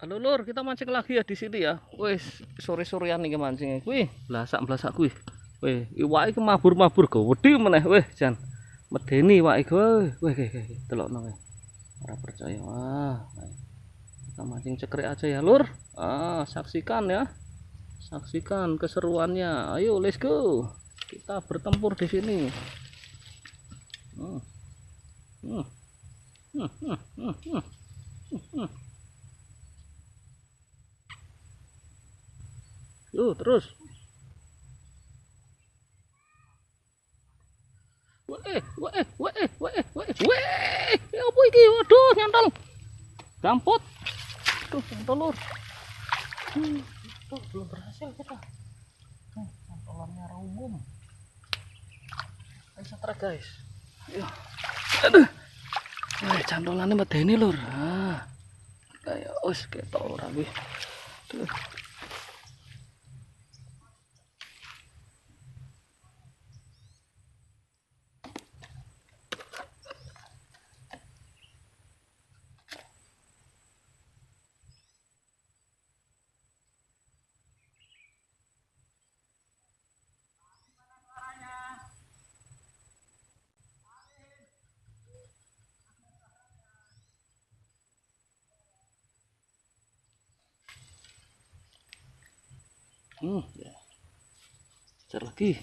Halo Lur, kita mancing lagi ya di sini ya. Wes sore-sorean nih mancingnya. Wih, blasak-blasak kuwi. Wih, iwake mabur-mabur gede meneh. Wih, jan. Medeni iwake wih. Wih, delokno wih. Ora percaya. Wah, kita mancing cekrek aja ya, Lur. Saksikan ya. Saksikan keseruannya. Ayo, let's go. Kita bertempur di sini. Hmm, hmm, hmm, hmm, hmm, hmm, hmm. Yuk, terus. Weh, weh, weh, weh, weh, weh. Apa iki? Waduh, nyantol. Dampot. Tuh, nyantol Lur. Tuh, belum berhasil kita. Nyantolnya umum. Ayo setrek guys. Ayo. Aduh. Cantolannya medeni Lur. Kayak us ketok ora kuwi. Tuh. Ya. Kejar lagi.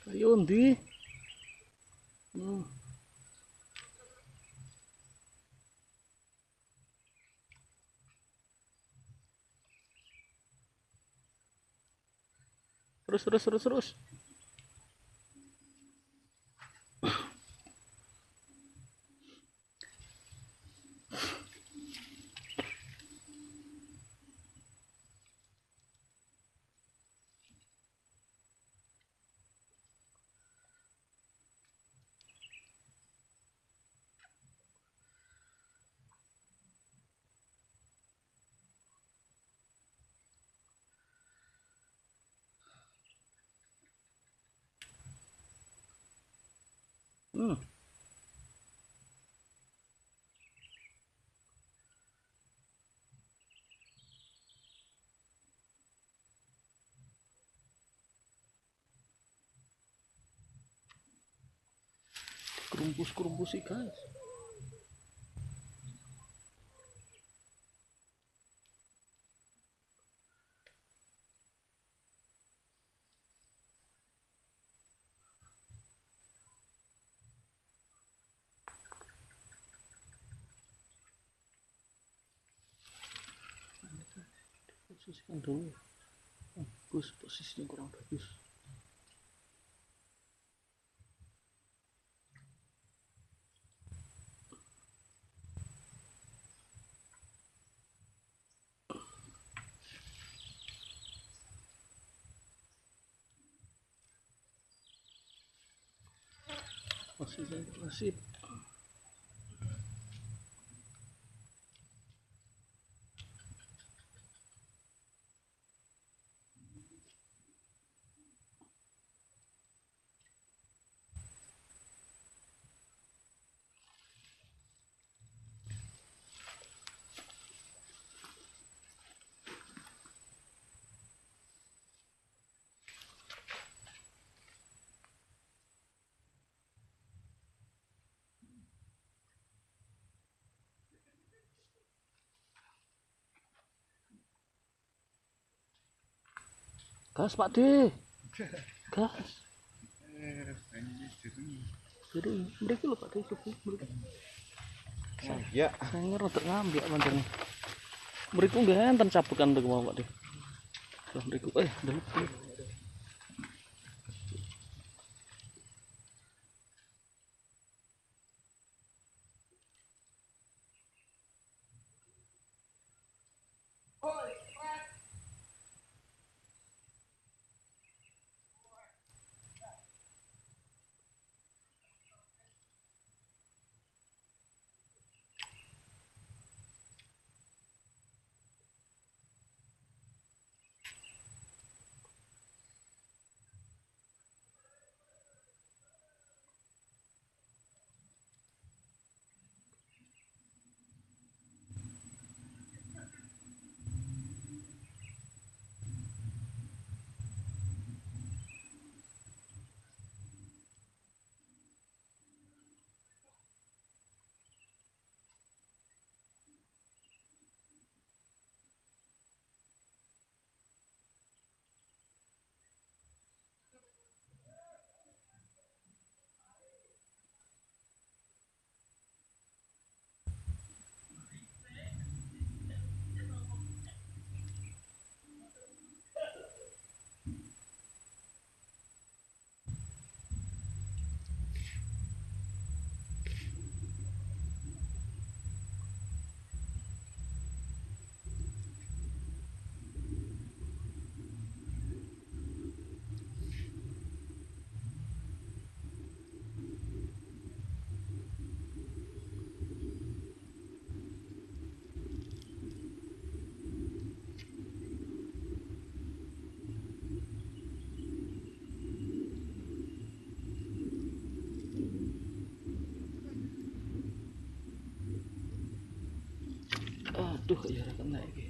Ayo ndi. Hmm. Terus terus terus terus. Hmm. Kerumpus-kerumpus sih guys. Posisikan dulu. Bagus, posisinya kurang bagus. Posisinya masih. Gas Pak D. Gas. Jadi mereka lho Pak D cukup mereka. Ya. Saya ngerti ngambil pancen. Mereka nggak enten cabukan tuh mau Pak D. Lah mereka delep. Aduh ya ora kena iki.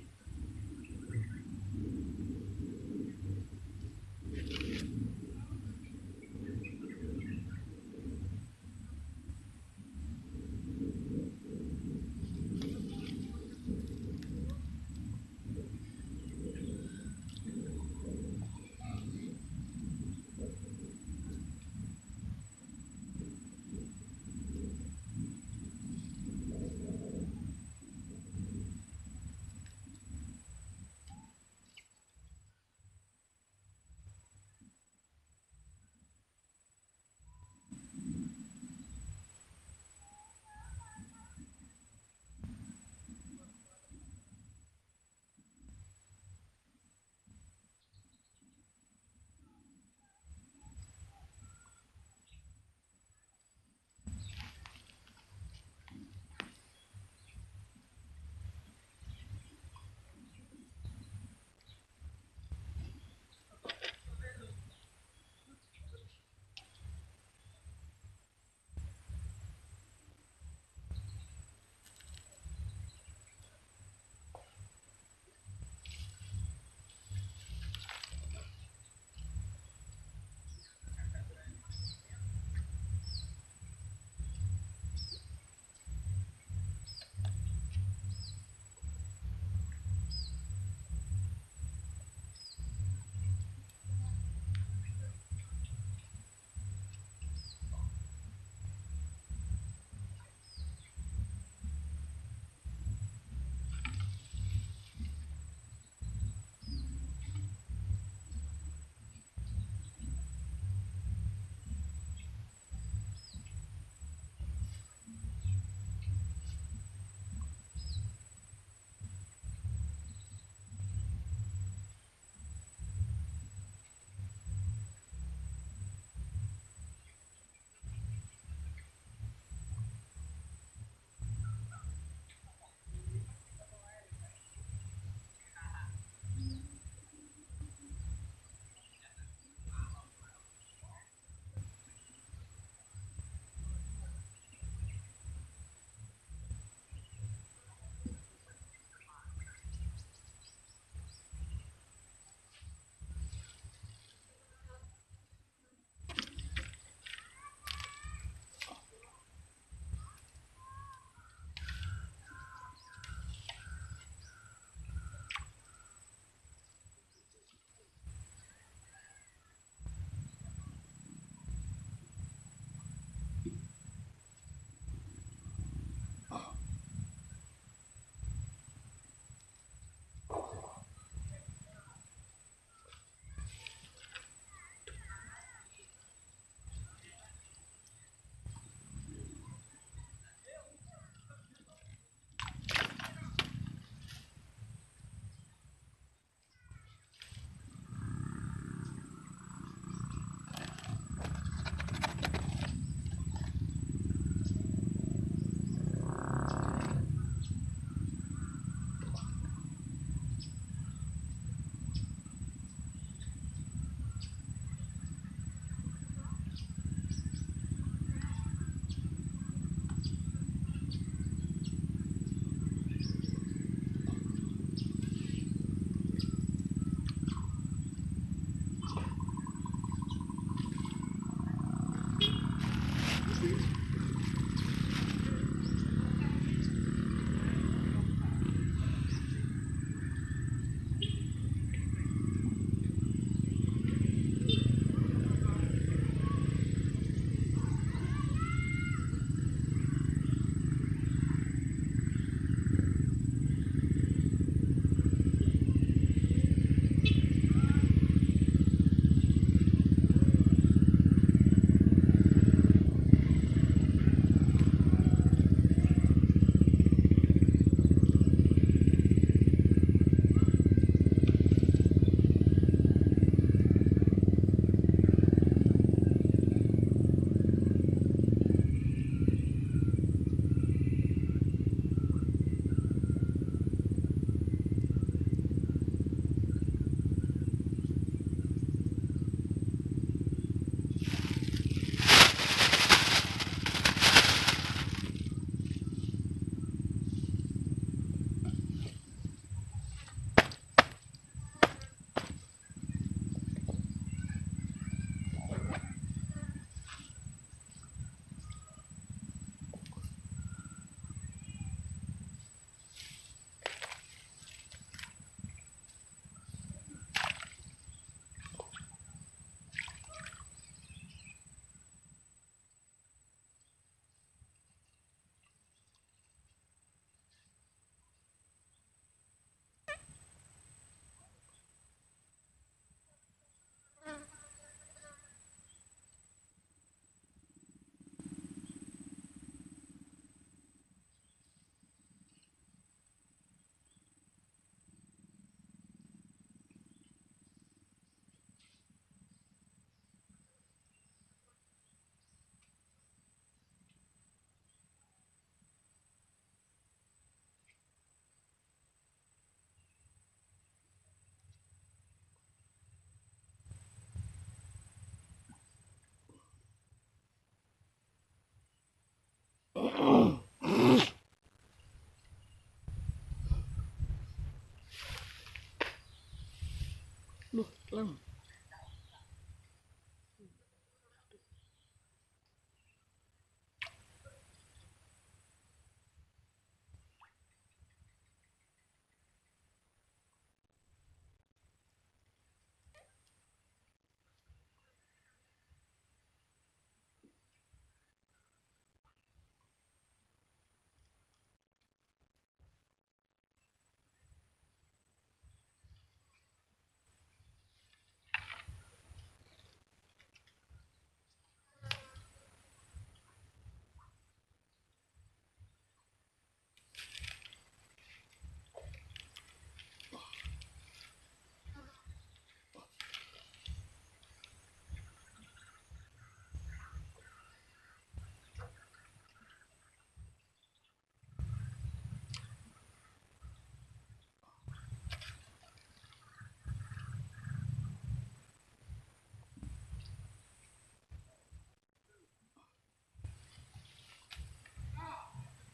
Loh, lang.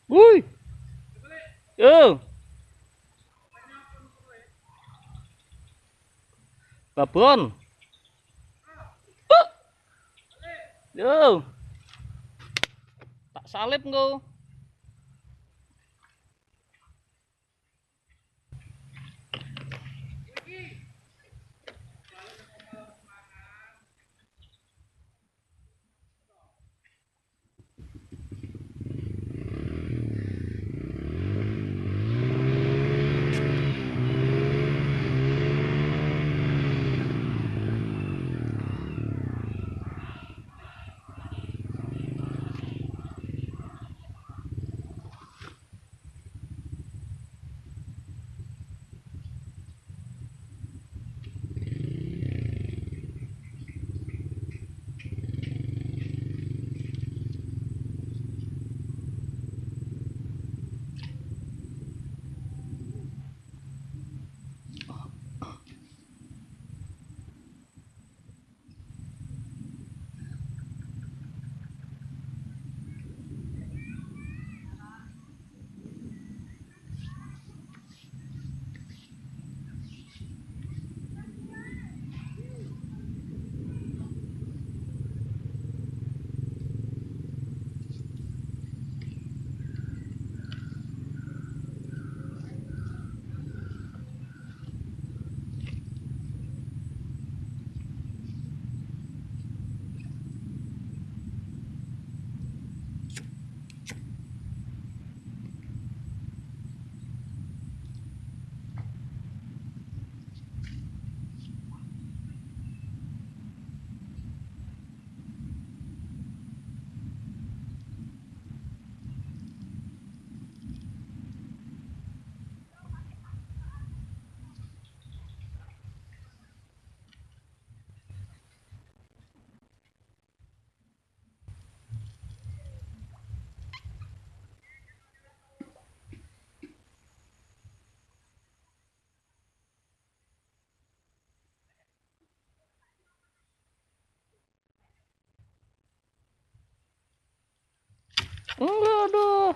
Woi, yo, babon. Yo, tak salip engko. Enggak aduh.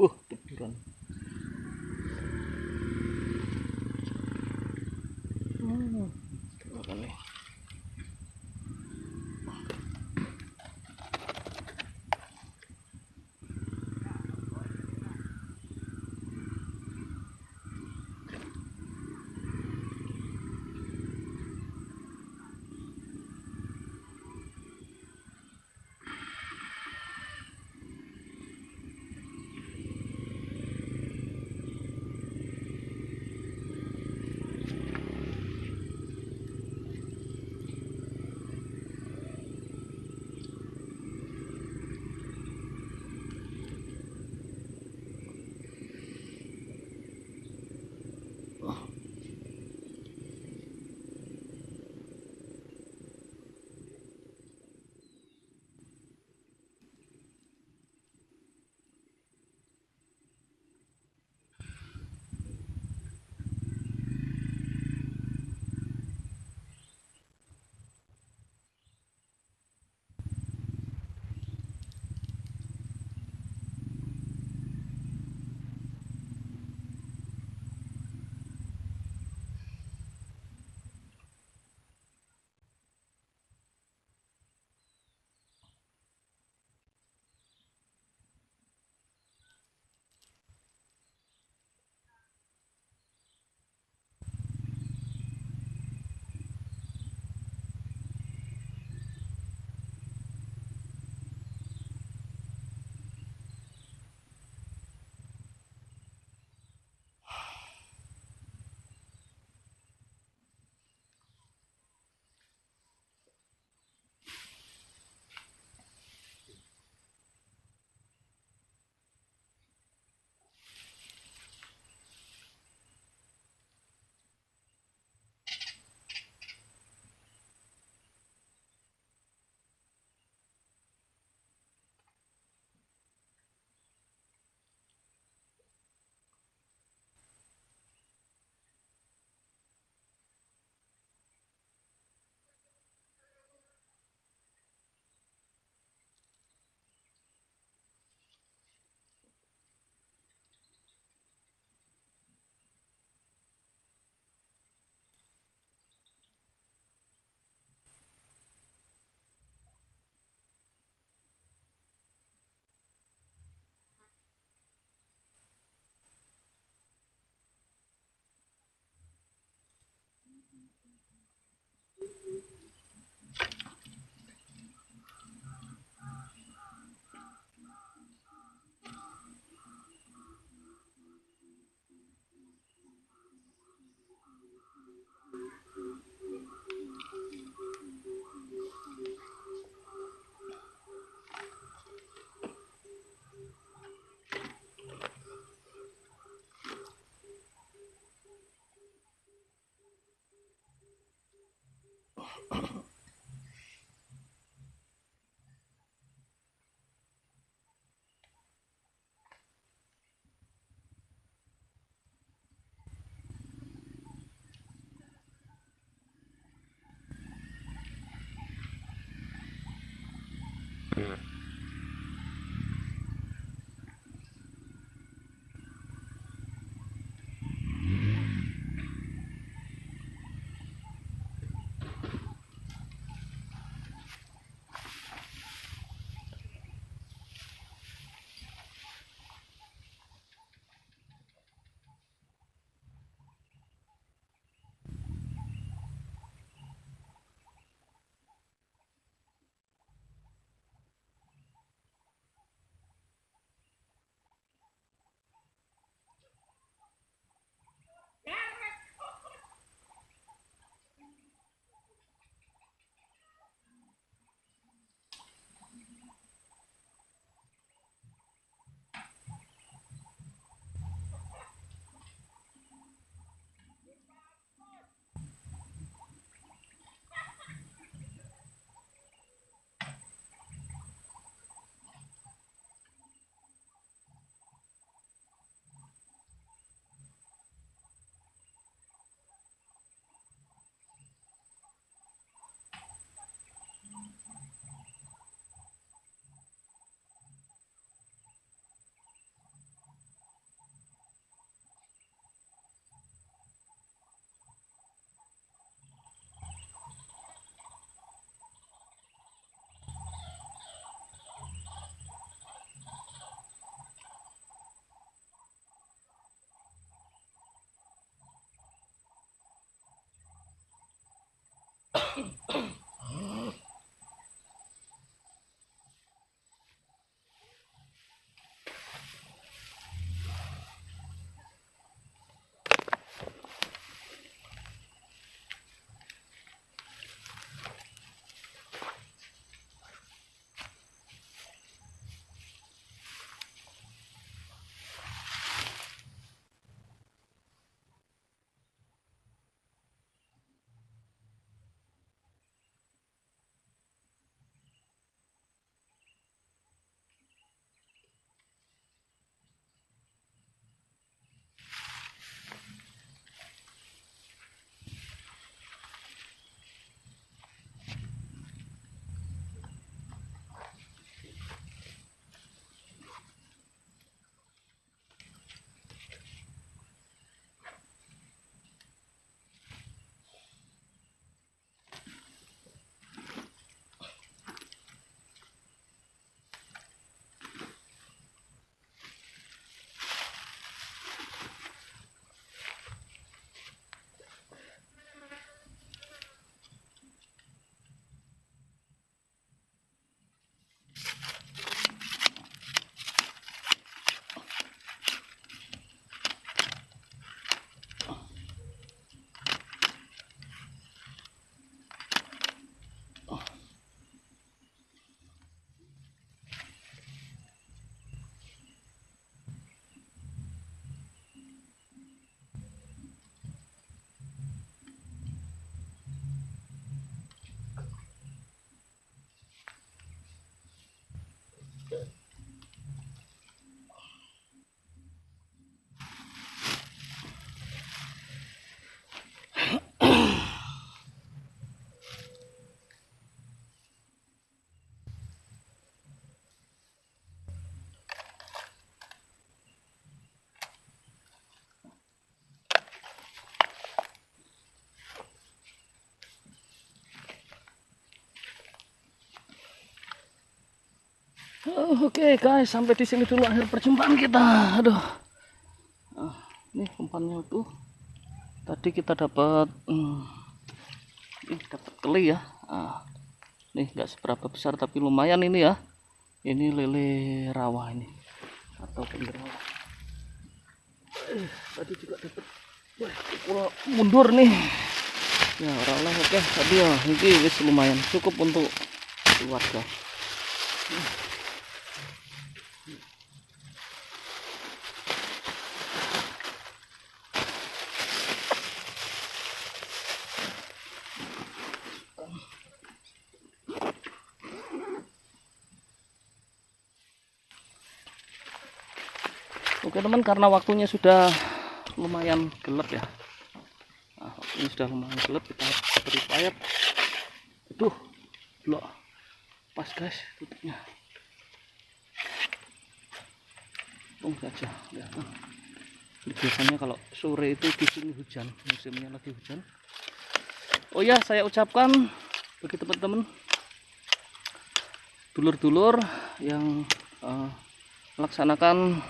Tiduran. Apa nih? Oke guys, sampai di sini dulu akhir perjumpaan kita. Aduh, ini umpannya tuh. Tadi kita dapat, dapat keli ya. Nih nggak seberapa besar tapi lumayan ini ya. Ini lele rawa ini atau pinggir rawa. Tadi juga dapat. Wah, mundur nih. Ya, orang oke. Tadi ya, ini wis lumayan cukup untuk keluarga. Oke teman, karena waktunya sudah lumayan gelap ya. Nah, ini sudah lumayan gelap, kita beri payap. Aduh, blok. Pas guys tutupnya. Saja ya. Biasanya kalau sore itu di sini hujan, musimnya lagi hujan. Oh ya, saya ucapkan bagi teman-teman dulur-dulur yang melaksanakan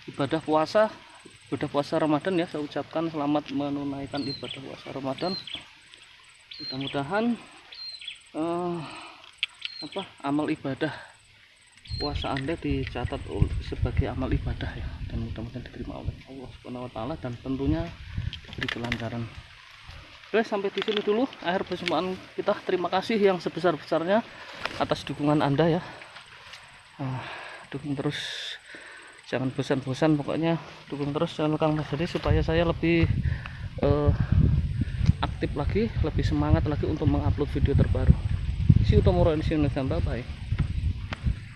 ibadah puasa Ramadan ya, saya ucapkan selamat menunaikan ibadah puasa Ramadan. Mudah-mudahan amal ibadah puasa Anda dicatat sebagai amal ibadah ya, dan mudah-mudahan diterima oleh Allah Subhanahu wa taala dan tentunya diberi kelancaran. Oke, sampai di sini dulu akhir perjumpaan kita. Terima kasih yang sebesar-besarnya atas dukungan Anda ya. Dukung terus, jangan bosan-bosan, pokoknya dukung terus channel Kang Mas Hadi supaya saya lebih aktif lagi, lebih semangat lagi untuk mengupload video terbaru. See you tomorrow and see you next time. Bye bye.